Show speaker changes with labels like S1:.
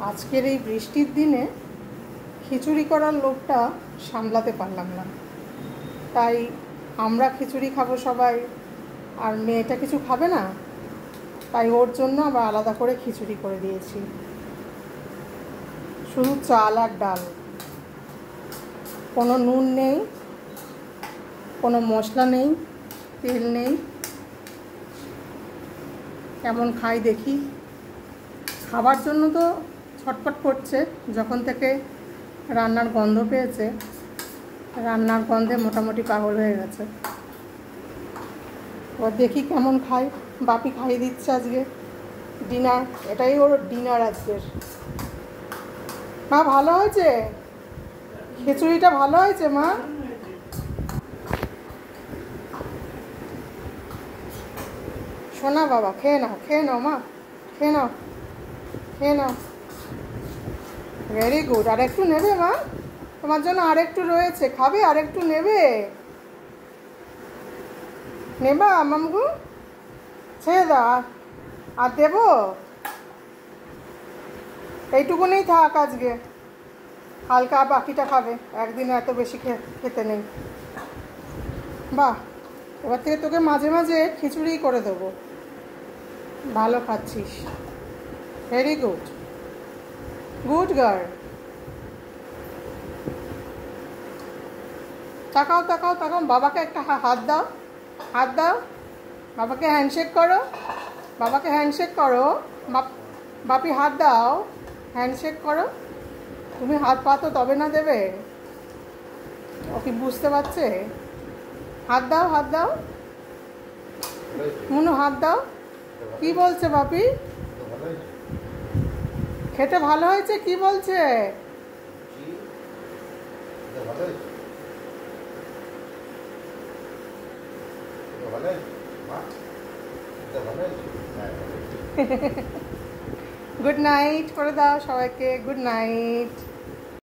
S1: আজকের এই বৃষ্টির দিনে খিচুড়ি করার লোভটা সামলাতে পারলাম না, তাই আমরা খিচুড়ি খাবো সবাই, আর মেয়েটা কিছু খাবে না, তাই ওর জন্য আবার আলাদা করে খিচুড়ি করে দিয়েছি। শুধু চাল আর ডাল, কোনো নুন নেই, কোনো মশলা নেই, তেল নেই। কেমন খাই দেখি। খাবার জন্য তো ছটফট করছে, যখন থেকে রান্নার গন্ধ পেয়েছে, রান্নার গন্ধে মোটামুটি পাগল হয়ে গেছে। এবার দেখি কেমন খাই। বাপি খাইয়ে দিচ্ছে আজকে ডিনার, এটাই ওর ডিনার আজকের। মা ভালো হয়েছে খিচুড়িটা? ভালো হয়েছে মা? শোনা বাবা, খেয়ে নাও, খেয়ে নাও মা, খেয়ে নাও, খেয়ে নাও। Very good. আর একটু নেবে মা? তোমার জন্য আর একটু রয়েছে, খাবে? আর একটু নেবে? নেবা মামগু? ছেড়ে দাও। আর দেবো? এইটুকুনি থাক আজকে, হালকা বাকিটা খাবে, একদিনে এত বেশি খেতে নেই। বাহ, এবার থেকে তোকে মাঝে মাঝে খিচুড়ি করে দেবো। ভালো খাচ্ছিস, ভেরি গুড, গুড গার্ল। তাকাও তাকাও তাকাও, বাবাকে একটা হাত দাও, হাত দাও, বাবাকে হ্যান্ডশেক করো, বাবাকে হ্যান্ডশেক করো। বাপি হাত দাও, হ্যান্ডশেক করো। তুমি হাত পাতো তবে না দেবে, ও কি বুঝতে পারছে? হাত দাও, হাত দাও মুনু, হাত দাও। কি বলছে বাপি? খেতে ভালো হয়েছে কি বলছে? গুড নাইট করে দাও সবাইকে, গুড নাইট।